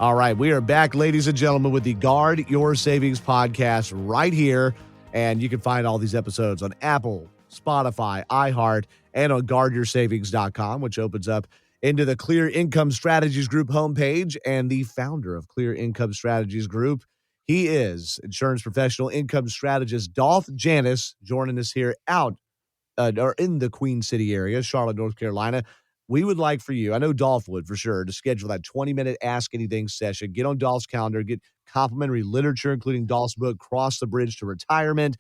All right, we are back, ladies and gentlemen, with the Guard Your Savings podcast right here. And you can find all these episodes on Apple, Spotify, iHeart, and on guardyoursavings.com, which opens up into the Clear Income Strategies Group homepage. And the founder of Clear Income Strategies Group, he is insurance professional income strategist Dolph Janis, joining us here or in the Queen City area, Charlotte, North Carolina. We would like for you, I know Dolph would for sure, to schedule that 20-minute Ask Anything session. Get on Dolph's calendar, get complimentary literature, including Dolph's book, Cross the Bridge to Retirement.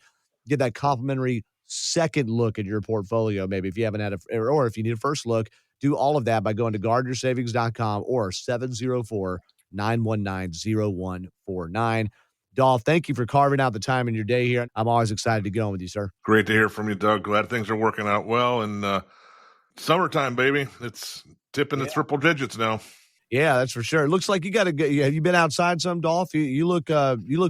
Get that complimentary second look at your portfolio, maybe if you haven't had or if you need a first look. Do all of that by going to guardyoursavings.com or 704-919-0149. Dolph, thank you for carving out the time in your day here. I'm always excited to get on with you, sir. Great to hear from you, Doug. Glad things are working out well. And summertime, baby. It's tipping the triple digits now. Yeah, that's for sure. It looks like you got to. Have you been outside some, Dolph? You look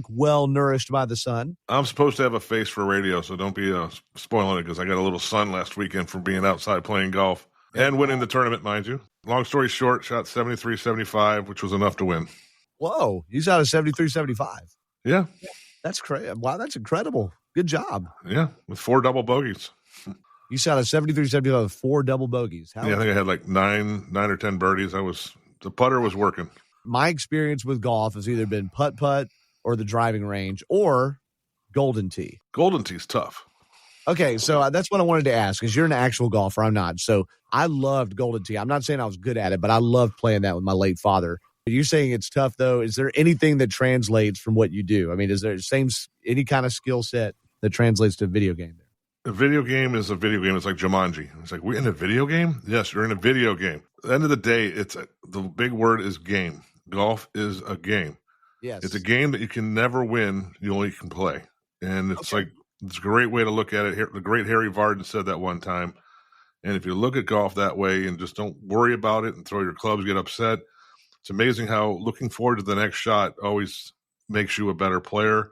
well nourished by the sun. I'm supposed to have a face for radio, so don't be spoiling it because I got a little sun last weekend from being outside playing golf and winning the tournament, mind you. Long story short, shot 73-75, which was enough to win. Whoa, you shot a 73-75. Yeah. That's crazy. Wow, that's incredible. Good job. Yeah, with 4 double bogeys. You shot a 73-75 with 4 double bogeys. I think I had like 9 or 10 birdies. The putter was working. My experience with golf has either been putt-putt or the driving range or Golden Tee. Golden Tee's tough. Okay, so that's what I wanted to ask, because you're an actual golfer. I'm not. So I loved Golden Tee. I'm not saying I was good at it, but I loved playing that with my late father. You're saying it's tough, though. Is there anything that translates from what you do? I mean, is there any kind of skill set that translates to a video game? A video game is a video game. It's like Jumanji. It's like, we're in a video game? Yes, you're in a video game. At the end of the day, the big word is game. Golf is a game. Yes. It's a game that you can never win. You only can play. And it's a great way to look at it. The great Harry Vardon said that one time. And if you look at golf that way and just don't worry about it and throw your clubs, get upset, it's amazing how looking forward to the next shot always makes you a better player.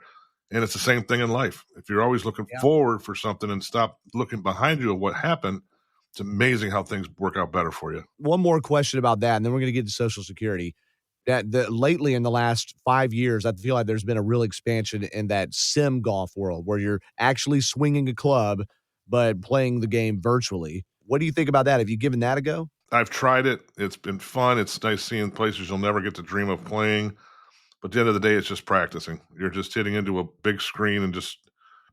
And it's the same thing in life. If you're always looking forward for something and stop looking behind you at what happened, it's amazing how things work out better for you. One more question about that, and then we're going to get to Social Security. Lately, in the last 5 years, I feel like there's been a real expansion in that sim golf world where you're actually swinging a club but playing the game virtually. What do you think about that? Have you given that a go? I've tried it. It's been fun. It's nice seeing places you'll never get to dream of playing. But at the end of the day, it's just practicing. You're just hitting into a big screen and just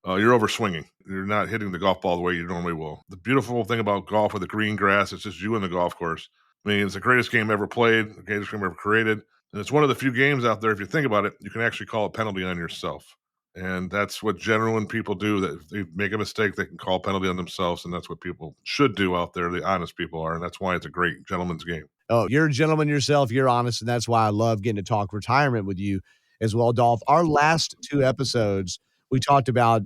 you're over swinging. You're not hitting the golf ball the way you normally will. The beautiful thing about golf with the green grass, it's just you and the golf course. I mean, it's the greatest game ever played, the greatest game ever created. And it's one of the few games out there, if you think about it, you can actually call a penalty on yourself. And that's what genuine people do. That if they make a mistake, they can call a penalty on themselves. And that's what people should do out there. The honest people are. And that's why it's a great gentleman's game. Oh, you're a gentleman yourself. You're honest. And that's why I love getting to talk retirement with you as well, Dolph. Our last 2 episodes, we talked about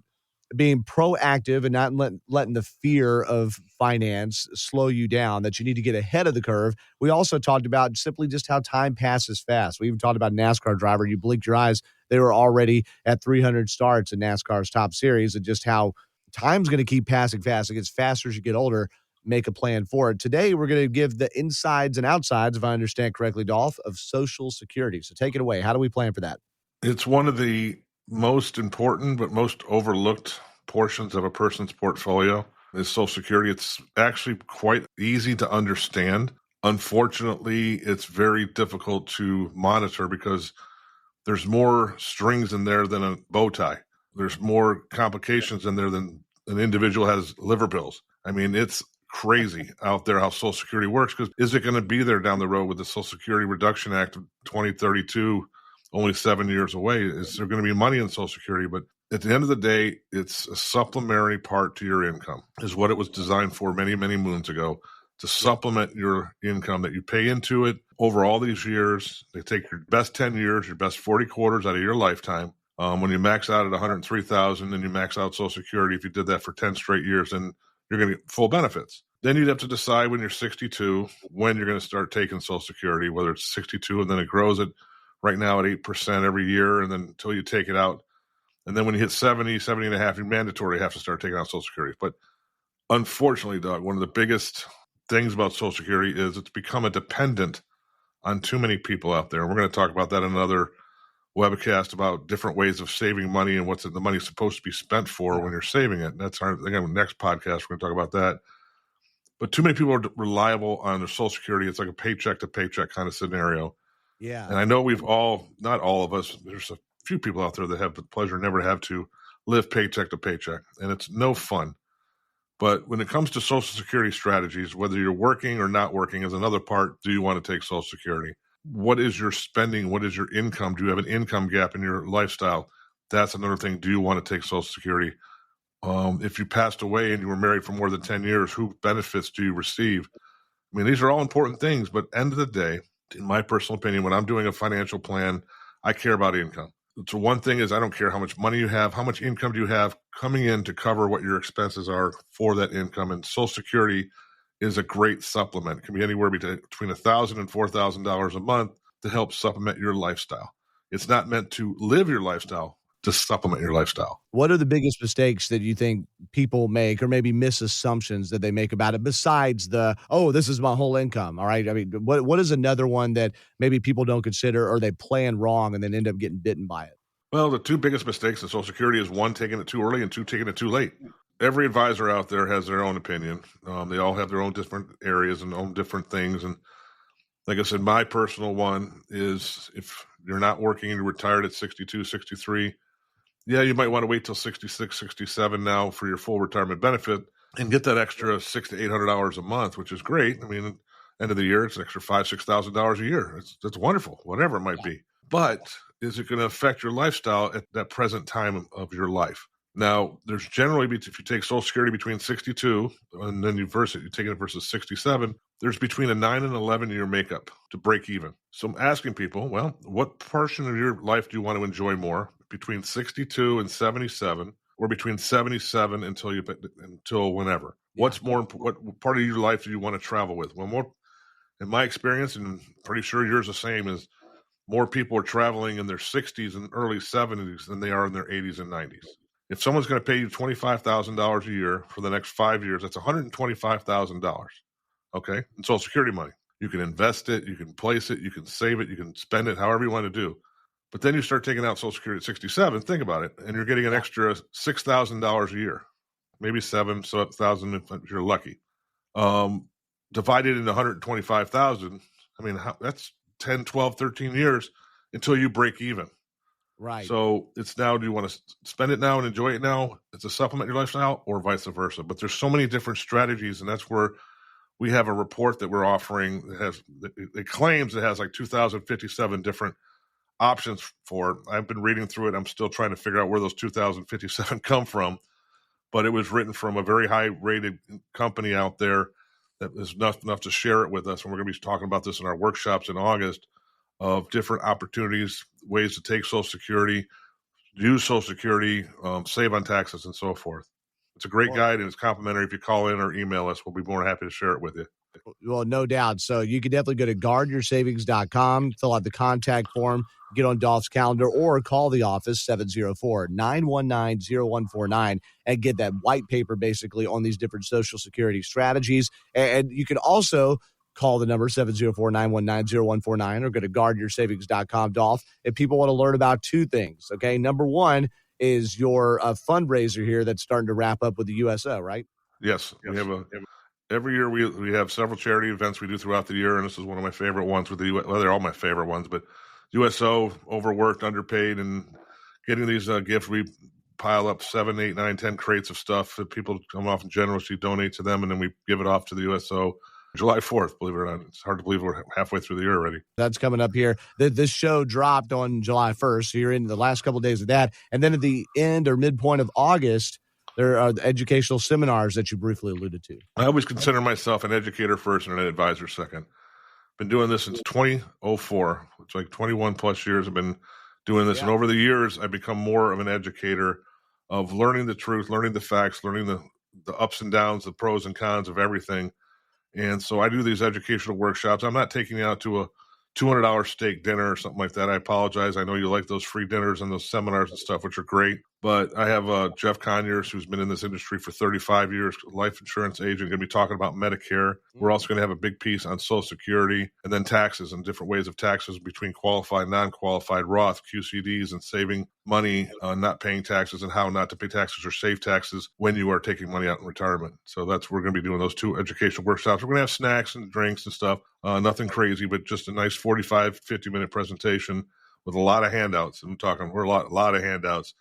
being proactive and not letting the fear of finance slow you down, that you need to get ahead of the curve. We also talked about simply just how time passes fast. We even talked about a NASCAR driver. You blinked your eyes, they were already at 300 starts in NASCAR's top series, and just how time's going to keep passing fast. It gets faster as you get older. Make a plan for it. Today, we're going to give the insides and outsides, if I understand correctly, Dolph, of Social Security. So take it away. How do we plan for that? It's one of the most important but most overlooked portions of a person's portfolio is Social Security. It's actually quite easy to understand. Unfortunately, it's very difficult to monitor because there's more strings in there than a bow tie. There's more complications in there than an individual has liver pills. I mean, it's crazy out there how Social Security works, because is it going to be there down the road with the Social Security Reduction Act of 2032 only 7 years away? Is there going to be money in Social Security? But at the end of the day, it's a supplementary part to your income, is what it was designed for many, many moons ago, to supplement your income that you pay into it over all these years. They take your best 10 years, your best 40 quarters out of your lifetime. When you max out at $103,000 and you max out Social Security, if you did that for 10 straight years, then you're going to get full benefits. Then you'd have to decide when you're 62 when you're going to start taking Social Security, whether it's 62 and then it grows at right now at 8% every year, and then until you take it out. And then when you hit 70 and a half, you're mandatory to have to start taking out Social Security. But unfortunately, Doug, one of the biggest things about Social Security is it's become a dependent on too many people out there. And we're going to talk about that in another webcast about different ways of saving money and what's the money supposed to be spent for when you're saving it. And that's our, again, next podcast, we're going to talk about that. But too many people are reliable on their Social Security. It's like a paycheck to paycheck kind of scenario. Yeah. And I know we've all, not all of us, there's a few people out there that have the pleasure never to have to live paycheck to paycheck. And it's no fun. But when it comes to Social Security strategies, whether you're working or not working is another part. Do you want to take Social Security? What is your spending? What is your income? Do you have an income gap in your lifestyle? That's another thing. Do you want to take Social Security? If you passed away and you were married for more than 10 years, who benefits do you receive? I mean, these are all important things, but end of the day, in my personal opinion, when I'm doing a financial plan, I care about income. So one thing is I don't care how much money you have, how much income do you have coming in to cover what your expenses are for that income. And Social Security is a great supplement. It can be anywhere between $1,000 and $4,000 a month to help supplement your lifestyle. It's not meant to live your lifestyle, to supplement your lifestyle. What are the biggest mistakes that you think people make, or maybe misassumptions that they make about it besides the, oh, this is my whole income? All right. I mean, what is another one that maybe people don't consider, or they plan wrong and then end up getting bitten by it? Well, the two biggest mistakes in Social Security is one, taking it too early, and two, taking it too late. Every advisor out there has their own opinion. They all have their own different areas and own different things. And like I said, my personal one is if you're not working and you're retired at 62, 63, yeah, you might want to wait till 66, 67 now for your full retirement benefit and get that extra $600 to $800 a month, which is great. I mean, end of the year, it's an extra $5,000, $6,000 a year. That's wonderful, whatever it might be. But is it going to affect your lifestyle at that present time of your life? Now, there's generally, if you take Social Security between 62 and then you take it versus 67, there's between a 9 and 11 year makeup to break even. So I'm asking people, well, what portion of your life do you want to enjoy more? Between 62 and 77, or between 77 until whenever? Yeah. What part of your life do you want to travel with? Well, more, in my experience, and pretty sure yours the same, is more people are traveling in their 60s and early 70s than they are in their 80s and 90s. If someone's going to pay you $25,000 a year for the next 5 years, that's $125,000. Okay, and Social Security money. You can invest it, you can place it, you can save it, you can spend it however you want to do. But then you start taking out Social Security at 67, think about it, and you're getting an extra $6,000 a year, maybe $7,000 if you're lucky. Divided into 125,000, I mean, that's 10, 12, 13 years until you break even. Right. So it's now, do you want to spend it now and enjoy it now? It's a supplement your lifestyle, or vice versa. But there's so many different strategies, and that's where we have a report that we're offering that it claims it has like 2,057 different options for it. I've been reading through it. I'm still trying to figure out where those 2,057 come from, but it was written from a very high rated company out there that is enough to share it with us. And we're going to be talking about this in our workshops in August, of different opportunities, ways to take Social Security, use Social Security, save on taxes, and so forth. It's a great guide, and it's complimentary. If you call in or email us, we'll be more than happy to share it with you. Well, no doubt. So you can definitely go to guardyoursavings.com, fill out the contact form, get on Dolph's calendar, or call the office 704-919-0149 and get that white paper basically on these different Social Security strategies. And you can also call the number 704-919-0149 or go to guardyoursavings.com, Dolph, if people want to learn about two things. Okay. Number one is your fundraiser here that's starting to wrap up with the USO, right? Yes. We have every year we have several charity events we do throughout the year, and this is one of my favorite ones with the well, they're all my favorite ones, but USO, overworked, underpaid, and getting these gifts. We pile up 7, 8, 9, 10 crates of stuff that people come off and generously donate to them, and then we give it off to the USO July 4th, believe it or not. It's hard to believe we're halfway through the year already. That's coming up here. This show dropped on July 1st, so you're in the last couple of days of that. And then at the end or midpoint of August, there are the educational seminars that you briefly alluded to. I always consider myself an educator first and an advisor second. Been doing this since 2004. It's like 21 plus years I've been doing this. Yeah. And over the years, I've become more of an educator of learning the truth, learning the facts, learning the ups and downs, the pros and cons of everything. And so I do these educational workshops. I'm not taking you out to a $200 steak dinner or something like that. I apologize. I know you like those free dinners and those seminars and stuff, which are great. But I have Jeff Conyers, who's been in this industry for 35 years, life insurance agent, going to be talking about Medicare. We're also going to have a big piece on Social Security and then taxes and different ways of taxes between qualified, non-qualified, Roth, QCDs, and saving money, not paying taxes, and how not to pay taxes or save taxes when you are taking money out in retirement. So we're going to be doing those 2 educational workshops. We're going to have snacks and drinks and stuff. Nothing crazy, but just a nice 45, 50-minute presentation with a lot of handouts. We're a lot of handouts.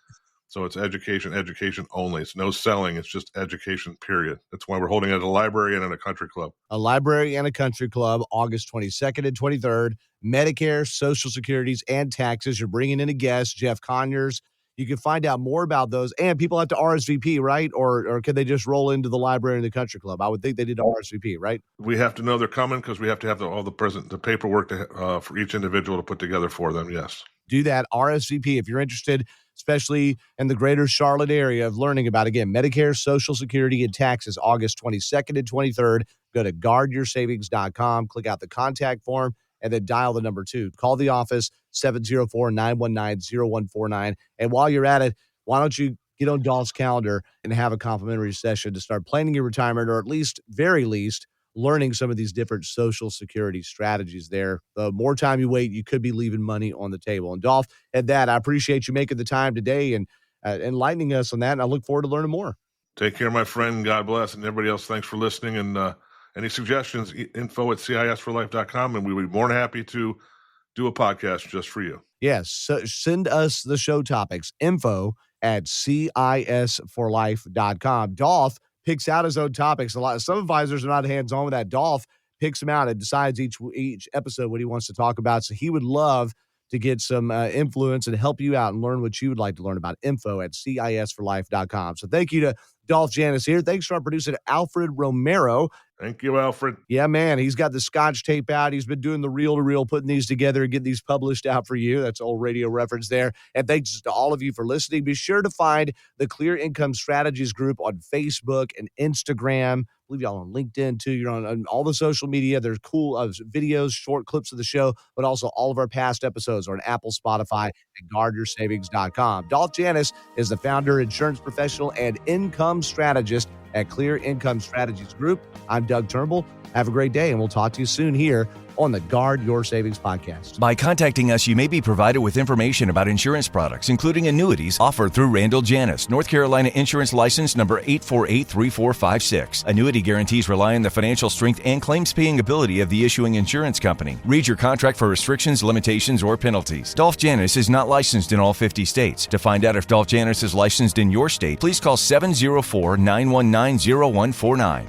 So it's education only. It's no selling. It's just education, period. That's why we're holding it at a library and at a country club. A library and a country club, August 22nd and 23rd. Medicare, Social Securities, and taxes. You're bringing in a guest, Jeff Conyers. You can find out more about those. And people have to RSVP, right? Or can they just roll into the library and the country club? I would think they did RSVP, right? We have to know they're coming because we have to have all the paperwork for each individual to put together for them, yes. Do that, RSVP, if you're interested, especially in the greater Charlotte area of learning about, again, Medicare, Social Security, and taxes, August 22nd and 23rd. Go to guardyoursavings.com, click out the contact form, and then dial the number 2. Call the office, 704-919-0149. And while you're at it, why don't you get on Dolph's calendar and have a complimentary session to start planning your retirement, or at least, very least, learning some of these different Social Security strategies there. The more time you wait, you could be leaving money on the table. And Dolph, at that, I appreciate you making the time today and enlightening us on that, and I look forward to learning more. Take care, my friend. God bless. And everybody else, thanks for listening. And any suggestions, info@cisforlife.com, and we would be more than happy to do a podcast just for you. Yes, so send us the show topics, info@cisforlife.com. Dolph picks out his own topics. Some advisors are not hands-on with that. Dolph picks them out and decides each episode what he wants to talk about. So he would love to get some influence and help you out and learn what you would like to learn about. info@cisforlife.com. So thank you to Dolph Janis here. Thanks to our producer, Alfred Romero. Thank you, Alfred. Yeah, man. He's got the Scotch tape out. He's been doing the reel-to-reel, putting these together and getting these published out for you. That's old radio reference there. And thanks to all of you for listening. Be sure to find the Clear Income Strategies group on Facebook and Instagram. I believe y'all on LinkedIn, too. You're on all the social media. There's cool videos, short clips of the show, but also all of our past episodes are on Apple, Spotify, and guardyoursavings.com. Dolph Janis is the founder, insurance professional, and income strategist at Clear Income Strategies Group. I'm Doug Turnbull. Have a great day, and we'll talk to you soon here on the Guard Your Savings podcast. By contacting us, you may be provided with information about insurance products, including annuities offered through Randall Janis, North Carolina Insurance License number 8483456. Annuity guarantees rely on the financial strength and claims-paying ability of the issuing insurance company. Read your contract for restrictions, limitations, or penalties. Dolph Janis is not licensed in all 50 states. To find out if Dolph Janis is licensed in your state, please call 704-919-0149.